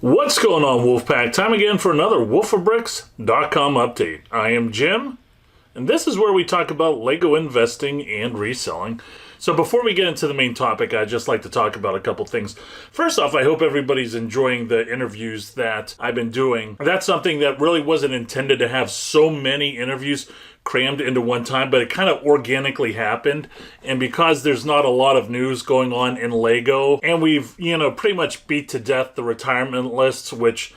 What's going on, Wolfpack? Time again for another wolfofbricks.com update. I am Jim, and this is where we talk about Lego investing and reselling. So before we get into the main topic, I'd just like to talk about a couple things. First off, I hope everybody's enjoying the interviews that I've been doing. That's something that really wasn't intended to have so many interviews crammed into one time, but it kind of organically happened. And because there's not a lot of news going on in Lego, and we've, pretty much beat to death the retirement lists, which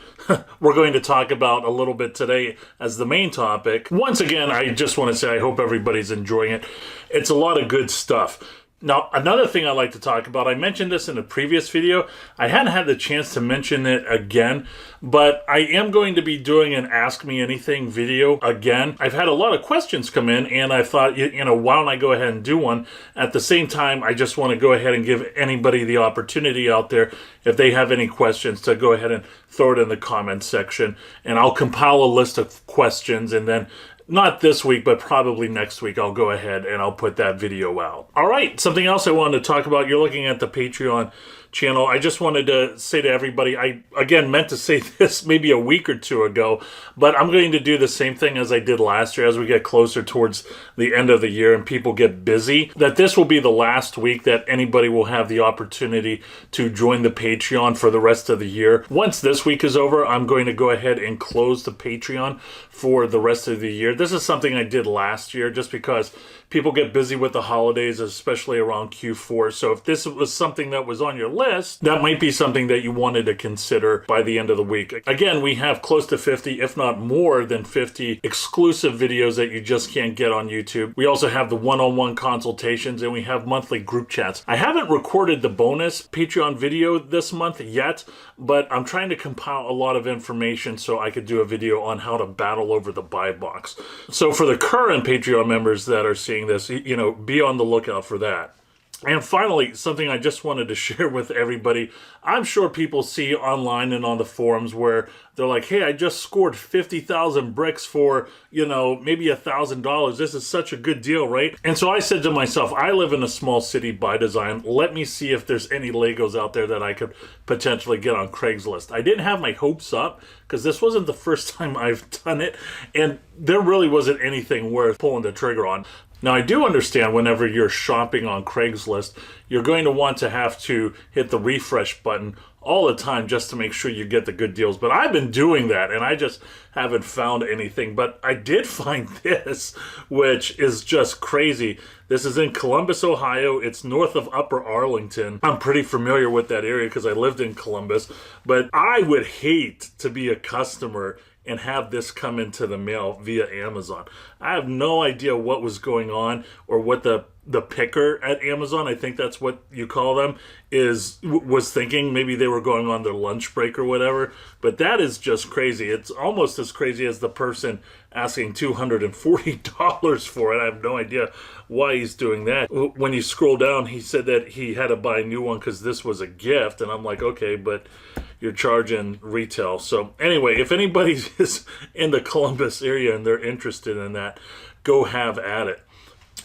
we're going to talk about a little bit today as the main topic. Once again, I just want to say I hope everybody's enjoying it. It's a lot of good stuff. Now, another thing I'd like to talk about, I mentioned this in a previous video. I hadn't had the chance to mention it again, but I am going to be doing an Ask Me Anything video again. I've had a lot of questions come in, and I thought, why don't I go ahead and do one? At the same time, I just want to go ahead and give anybody the opportunity out there, if they have any questions, to go ahead and throw it in the comments section, and I'll compile a list of questions, and then not this week, but probably next week, I'll go ahead and I'll put that video out. All right, something else I wanted to talk about. You're looking at the Patreon channel. I just wanted to say to everybody, I again meant to say this maybe a week or two ago, but I'm going to do the same thing as I did last year as we get closer towards the end of the year and people get busy, that this will be the last week that anybody will have the opportunity to join the Patreon for the rest of the year. Once this week is over, I'm going to go ahead and close the Patreon for the rest of the year. This is something I did last year just because people get busy with the holidays, especially around Q4. So if this was something that was on your list, that might be something that you wanted to consider by the end of the week. Again, we have close to 50, if not more than 50 exclusive videos that you just can't get on YouTube. We also have the one-on-one consultations, and we have monthly group chats. I haven't recorded the bonus Patreon video this month yet, but I'm trying to compile a lot of information so I could do a video on how to battle over the buy box. So for the current Patreon members that are seeing this, be on the lookout for that. And finally, something I just wanted to share with everybody. I'm sure people see online and on the forums where they're like, hey, I just scored 50,000 bricks for, maybe $1,000. This is such a good deal, right? And so I said to myself, I live in a small city by design. Let me see if there's any Legos out there that I could potentially get on Craigslist. I didn't have my hopes up because this wasn't the first time I've done it. And there really wasn't anything worth pulling the trigger on. Now, I do understand whenever you're shopping on Craigslist, you're going to want to have to hit the refresh button all the time just to make sure you get the good deals. But I've been doing that, and I just haven't found anything. But I did find this, which is just crazy. This is in Columbus, Ohio. It's north of Upper Arlington. I'm pretty familiar with that area because I lived in Columbus. But I would hate to be a customer and have this come into the mail via Amazon. I have no idea what was going on or what the picker at Amazon, I think that's what you call them, was thinking. Maybe they were going on their lunch break or whatever. But that is just crazy. It's almost as crazy as the person asking $240 for it. I have no idea why he's doing that. When you scroll down, he said that he had to buy a new one because this was a gift. And I'm like, okay, but you're charging retail. So anyway, if anybody is in the Columbus area and they're interested in that, go have at it.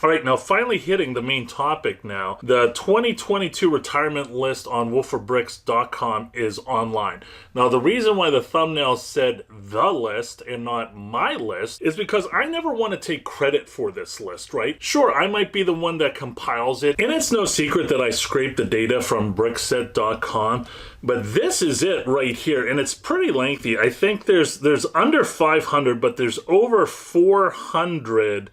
All right, now finally hitting the main topic now. The 2022 retirement list on wolfofbricks.com is online. Now, the reason why the thumbnail said the list and not my list is because I never want to take credit for this list, right? Sure, I might be the one that compiles it, and it's no secret that I scraped the data from brickset.com, but this is it right here, and it's pretty lengthy. I think there's under 500, but there's over 400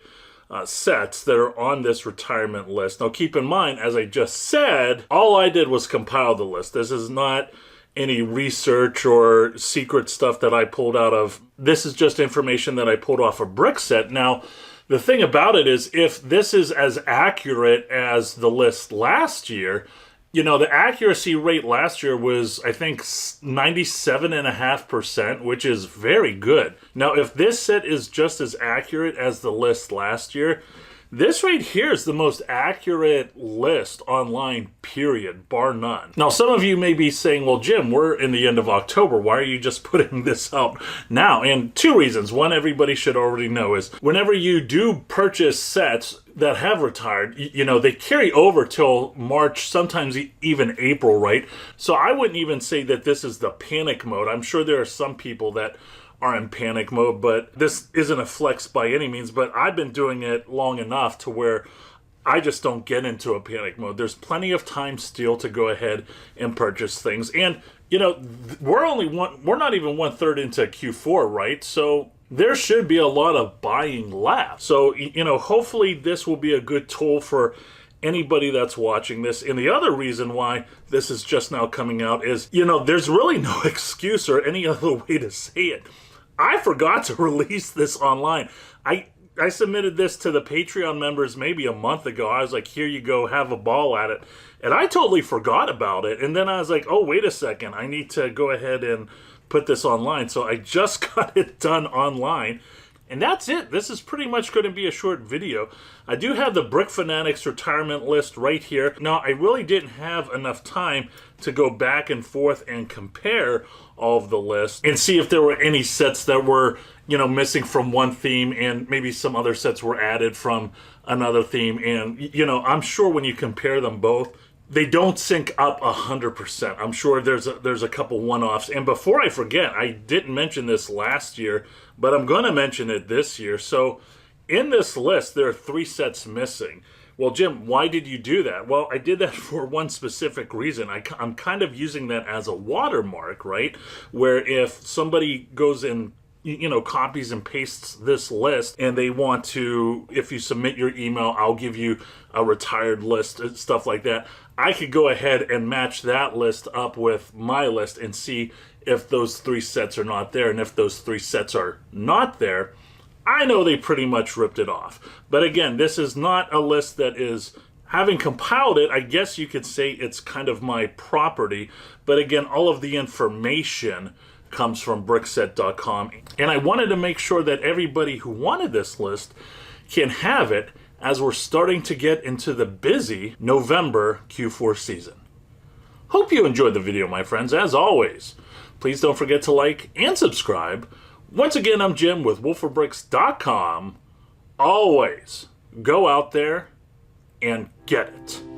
sets that are on this retirement list. Now keep in mind, as I just said, all I did was compile the list. This is not any research or secret stuff that I pulled out of. This is just information that I pulled off of Brickset. Now, the thing about it is, if this is as accurate as the list last year, the accuracy rate last year was, I think, 97.5%, which is very good. Now, if this set is just as accurate as the list last year, this right here is the most accurate list online, period, bar none. Now, some of you may be saying, well, Jim, we're in the end of October. Why are you just putting this out now? And two reasons. One, everybody should already know is whenever you do purchase sets, that have retired, you know, they carry over till March, sometimes even April, right? So I wouldn't even say that this is the panic mode. I'm sure there are some people that are in panic mode, but this isn't a flex by any means. But I've been doing it long enough to where I just don't get into a panic mode. There's plenty of time still to go ahead and purchase things. And, you know, we're not even 1/3 into Q4, right? So there should be a lot of buying left. So, you know, hopefully this will be a good tool for anybody that's watching this. And the other reason why this is just now coming out is, you know, there's really no excuse or any other way to say it. I forgot to release this online. I submitted this to the Patreon members maybe a month ago. I was like, here you go, have a ball at it. And I totally forgot about it. And then I was like, oh, wait a second. I need to go ahead and put this online. So I just got it done online. And that's it. This is pretty much going to be a short video. I do have the Brick Fanatics retirement list right here. Now, I really didn't have enough time to go back and forth and compare all of the lists and see if there were any sets that were, you know, missing from one theme and maybe some other sets were added from another theme. And, you know, I'm sure when you compare them both, they don't sync up 100%. I'm sure there's a couple one-offs. And before I forget, I didn't mention this last year, but I'm going to mention it this year. So in this list, there are 3 sets missing. Well, Jim, why did you do that? Well, I did that for one specific reason. I'm kind of using that as a watermark, right? Where if somebody goes and, you know, copies and pastes this list and they want to, if you submit your email, I'll give you a retired list and stuff like that. I could go ahead and match that list up with my list and see if those 3 sets are not there. And if those 3 sets are not there, I know they pretty much ripped it off. But again, this is not a list that is, having compiled it, I guess you could say it's kind of my property. But again, all of the information comes from brickset.com. And I wanted to make sure that everybody who wanted this list can have it as we're starting to get into the busy November Q4 season. Hope you enjoyed the video, my friends. As always, please don't forget to like and subscribe. Once again, I'm Jim with wolfofbricks.com. Always go out there and get it.